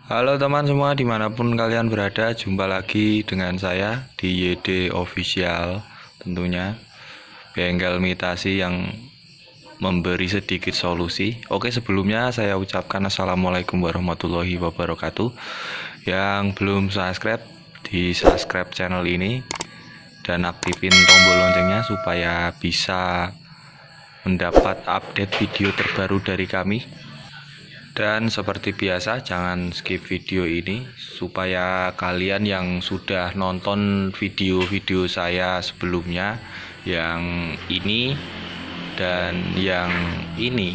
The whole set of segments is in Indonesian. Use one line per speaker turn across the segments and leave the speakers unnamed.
Halo teman semua, dimanapun kalian berada, jumpa lagi dengan saya di YD Official, tentunya bengkel imitasi yang memberi sedikit solusi. Oke, sebelumnya saya ucapkan Assalamualaikum warahmatullahi wabarakatuh. Yang belum subscribe, di subscribe channel ini dan aktifin tombol loncengnya supaya bisa mendapat update video terbaru dari kami. Dan seperti biasa, jangan skip video ini supaya kalian yang sudah nonton video-video saya sebelumnya, yang ini dan yang ini,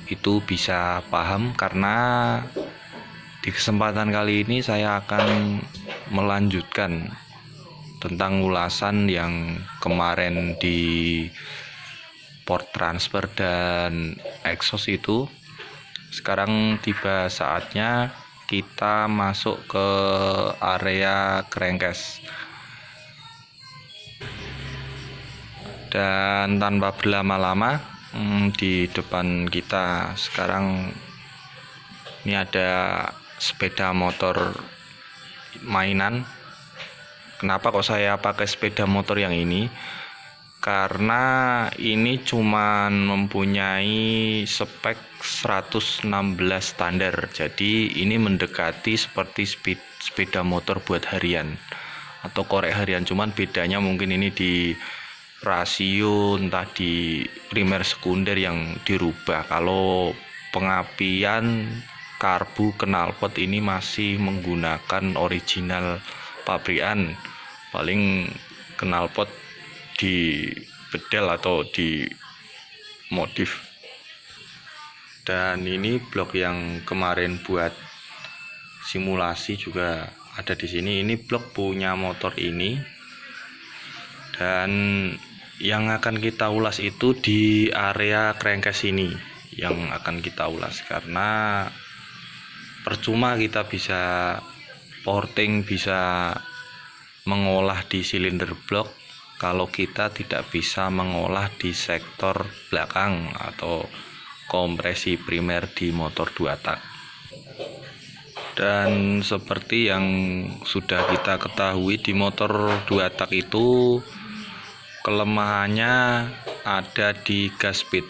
itu bisa paham. Karena di kesempatan kali ini saya akan melanjutkan tentang ulasan yang kemarin di port transfer dan exhaust itu. Sekarang tiba saatnya kita masuk ke area crankcase. Dan tanpa berlama-lama, di depan kita sekarang ini ada sepeda motor mainan. Kenapa kok saya pakai sepeda motor yang ini? Karena ini cuman mempunyai spek 116 standar, jadi ini mendekati seperti sepeda motor buat harian atau korek harian, cuman bedanya mungkin ini di rasio, entah di primer sekunder yang dirubah. Kalau pengapian karbu knalpot ini masih menggunakan original pabrikan, paling knalpot di bedel atau di modif. Dan ini blok yang kemarin buat simulasi juga ada di sini. Ini blok punya motor ini, dan yang akan kita ulas itu di area crankcase ini yang akan kita ulas. Karena percuma kita bisa porting, bisa mengolah di silinder blok kalau kita tidak bisa mengolah di sektor belakang atau kompresi primer di motor 2 tak. Dan seperti yang sudah kita ketahui, di motor 2 tak itu kelemahannya ada di gaspit.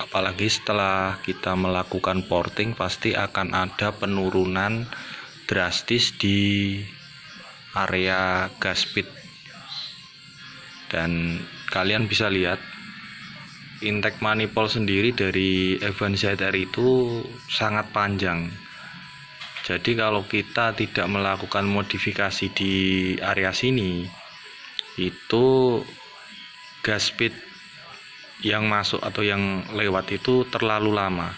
Apalagi setelah kita melakukan porting, pasti akan ada penurunan drastis di area gaspit. Dan kalian bisa lihat intake manifold sendiri dari Evan ZR itu sangat panjang. Jadi kalau kita tidak melakukan modifikasi di area sini, itu gaspit yang masuk atau yang lewat itu terlalu lama.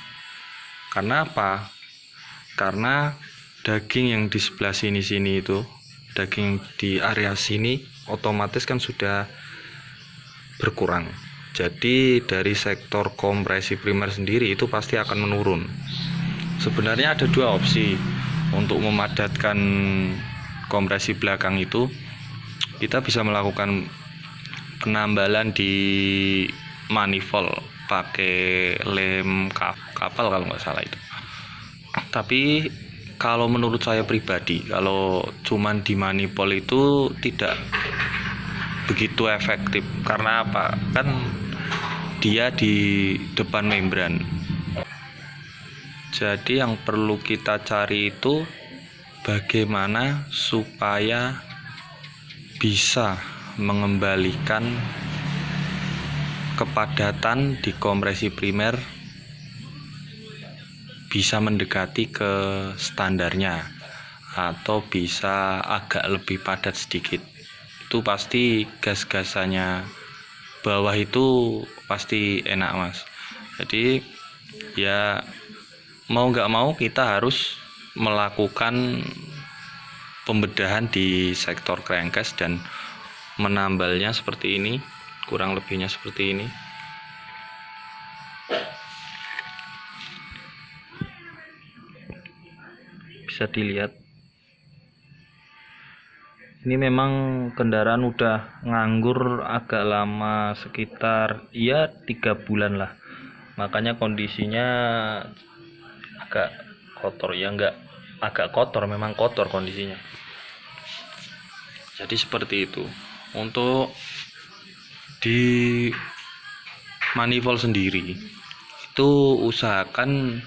Karena apa? Karena daging yang di sebelah sini itu, daging di area sini otomatis kan sudah berkurang. Jadi dari sektor kompresi primer sendiri itu pasti akan menurun. Sebenarnya ada dua opsi untuk memadatkan kompresi belakang itu. Kita bisa melakukan penambalan di manifold pakai lem kapal kalau nggak salah itu. Tapi kalau menurut saya pribadi, kalau cuman di manifold itu tidak begitu efektif. Karena apa? Kan dia di depan membran. Jadi yang perlu kita cari itu bagaimana supaya bisa mengembalikan kepadatan di kompresi primer bisa mendekati ke standarnya atau bisa agak lebih padat sedikit. Itu pasti gas-gasannya bawah itu pasti enak, mas. Jadi ya mau nggak mau kita harus melakukan pembedahan di sektor crankcase dan menambalnya seperti ini, kurang lebihnya seperti ini. Bisa dilihat ini memang kendaraan udah nganggur agak lama, sekitar ya 3 bulan lah, makanya kondisinya agak kotor ya, enggak agak kotor, memang kotor kondisinya. Jadi seperti itu. Untuk di manifold sendiri itu usahakan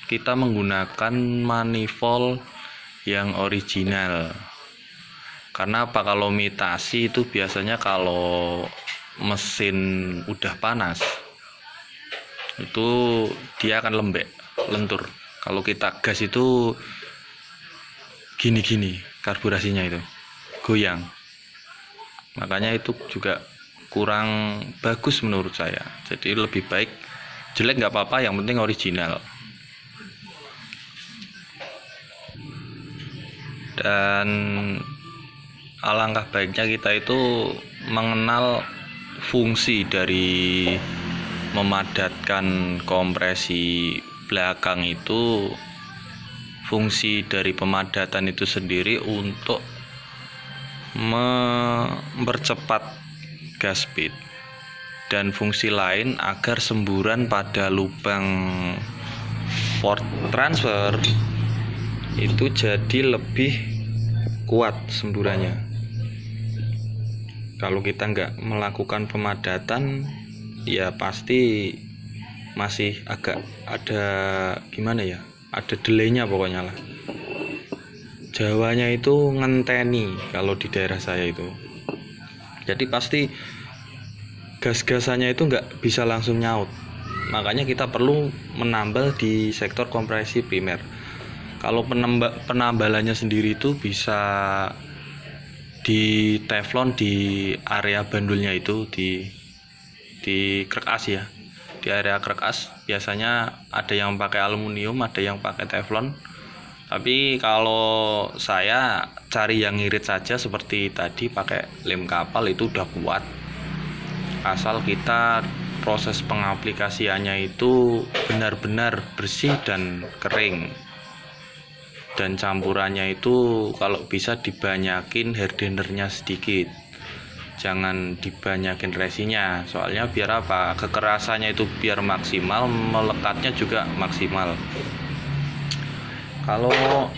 kita menggunakan manifold yang original. Karena apa? Kalau imitasi itu biasanya kalau mesin udah panas itu dia akan lembek, lentur. Kalau kita gas itu gini-gini karburasinya itu goyang. Makanya itu juga kurang bagus menurut saya. Jadi lebih baik jelek nggak apa-apa, yang penting original. Dan alangkah baiknya kita itu mengenal fungsi dari memadatkan kompresi belakang itu. Fungsi dari pemadatan itu sendiri untuk mempercepat gas speed, dan fungsi lain agar semburan pada lubang port transfer itu jadi lebih kuat semburannya. Kalau kita nggak melakukan pemadatan, ya pasti masih agak ada gimana ya, ada delaynya pokoknya lah. Jawanya itu ngenteni kalau di daerah saya itu. Jadi pasti gas-gasannya itu nggak bisa langsung nyaut. Makanya kita perlu menambal di sektor kompresi primer. Kalau penambalannya sendiri itu bisa di teflon di area bandulnya itu, di krek as ya. Di area krek as biasanya ada yang pakai aluminium, ada yang pakai teflon. Tapi kalau saya cari yang ngirit saja seperti tadi, pakai lem kapal itu udah kuat. Asal kita proses pengaplikasiannya itu benar-benar bersih dan kering. Dan campurannya itu kalau bisa dibanyakin hardenernya sedikit. Jangan dibanyakin resinya, soalnya biar apa? Kekerasannya itu biar maksimal, melekatnya juga maksimal. Kalau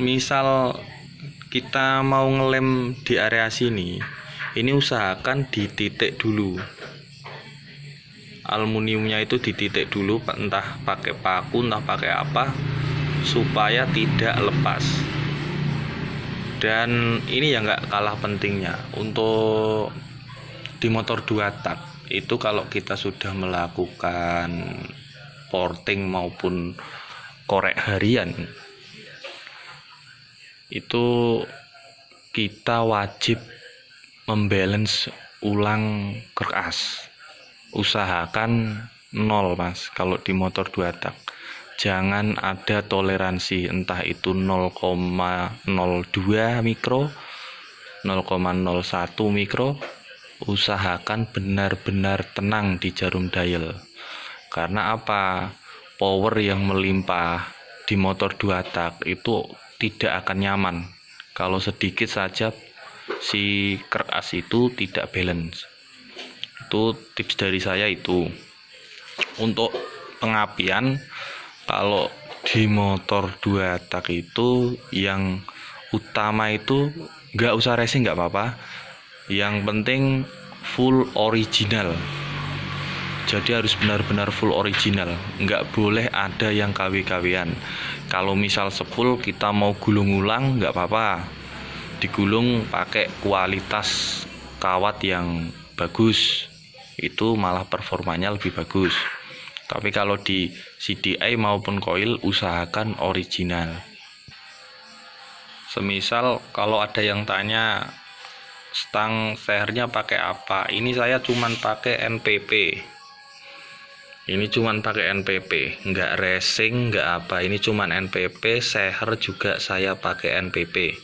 misal kita mau ngelem di area sini, ini usahakan dititik dulu. Aluminiumnya itu dititik dulu, entah pakai paku, entah pakai apa, supaya tidak lepas. Dan ini ya nggak kalah pentingnya, untuk di motor 2 tak itu kalau kita sudah melakukan porting maupun korek harian, itu kita wajib membalance ulang krek as. Usahakan 0 mas kalau di motor 2 tak. Jangan ada toleransi, entah itu 0,02 mikro, 0,01 mikro. Usahakan benar-benar tenang di jarum dial. Karena apa? Power yang melimpah di motor 2 tak itu tidak akan nyaman kalau sedikit saja si krek as itu tidak balance. Itu tips dari saya itu. Untuk pengapian, kalau di motor 2 tak itu yang utama itu nggak usah racing, nggak apa-apa, yang penting full original. Jadi harus benar-benar full original, nggak boleh ada yang KW-KW-an. Kalau misal sepul kita mau gulung ulang nggak apa-apa, digulung pakai kualitas kawat yang bagus, itu malah performanya lebih bagus. Tapi kalau di CDI maupun coil usahakan original. Semisal kalau ada yang tanya stang sehernya pakai apa, ini saya cuman pakai NPP. Ini cuman pakai NPP, nggak racing, nggak apa. Ini cuman NPP, seher juga saya pakai NPP.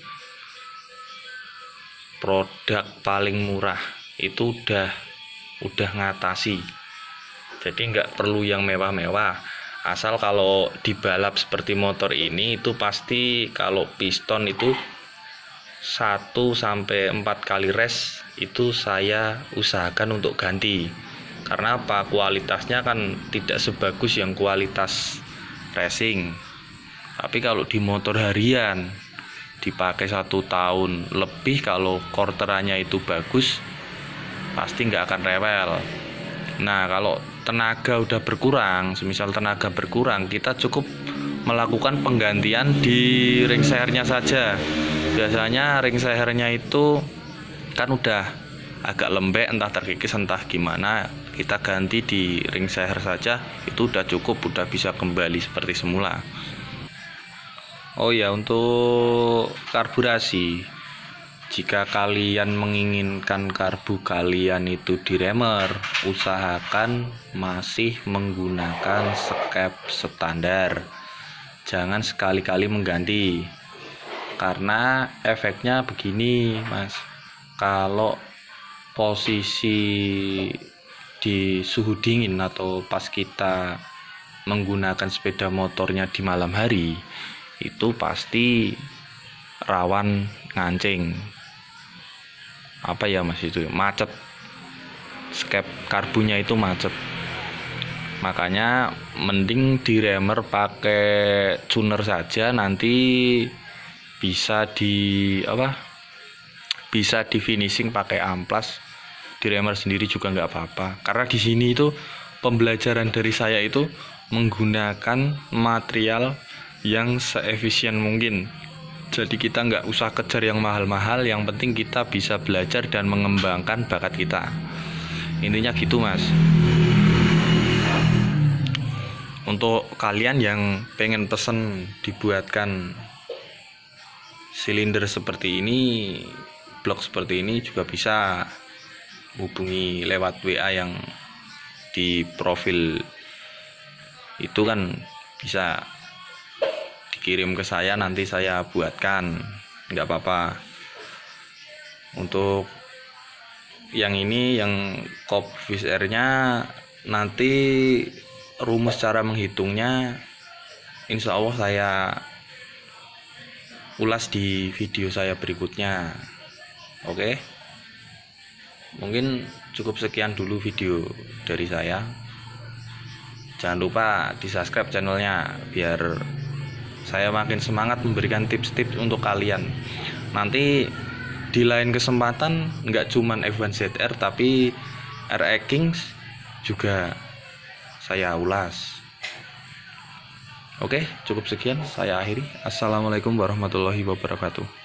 Produk paling murah itu udah ngatasi. Jadi nggak perlu yang mewah-mewah. Asal kalau dibalap seperti motor ini itu pasti kalau piston itu 1-4 kali res itu saya usahakan untuk ganti. Karena apa? Kualitasnya kan tidak sebagus yang kualitas racing. Tapi kalau di motor harian dipakai 1 tahun lebih, kalau quarterannya itu bagus pasti nggak akan rewel. Nah, kalau tenaga udah berkurang, semisal tenaga berkurang, kita cukup melakukan penggantian di ring sehernya saja. Biasanya ring sehernya itu kan udah agak lembek, entah terkikis entah gimana, kita ganti di ring seher saja, itu udah cukup, udah bisa kembali seperti semula. Oh ya, untuk karburasi, jika kalian menginginkan karbu kalian itu diremer, usahakan masih menggunakan skep standar. Jangan sekali-kali mengganti, karena efeknya begini mas, kalau posisi di suhu dingin atau pas kita menggunakan sepeda motornya di malam hari, itu pasti rawan ngancing. Apa ya mas, itu macet, skep karbunya itu macet. Makanya mending diremer pakai tuner saja, nanti bisa bisa di finishing pakai amplas, diremer sendiri juga nggak apa-apa. Karena di sini itu pembelajaran dari saya itu menggunakan material yang seefisien mungkin. Jadi kita nggak usah kejar yang mahal-mahal, yang penting kita bisa belajar dan mengembangkan bakat kita. Intinya gitu mas. Untuk kalian yang pengen pesen dibuatkan silinder seperti ini, blok seperti ini, juga bisa hubungi lewat WA yang di profil itu kan, bisa dikirim ke saya, nanti saya buatkan, nggak apa-apa. Untuk yang ini, yang Cop Fish Air nya, nanti rumus cara menghitungnya insya Allah saya ulas di video saya berikutnya. Oke, mungkin cukup sekian dulu video dari saya. Jangan lupa di subscribe channelnya biar saya makin semangat memberikan tips-tips untuk kalian. Nanti di lain kesempatan nggak cuman F1ZR tapi RE Kings juga saya ulas. Oke, cukup sekian, saya akhiri. Assalamualaikum warahmatullahi wabarakatuh.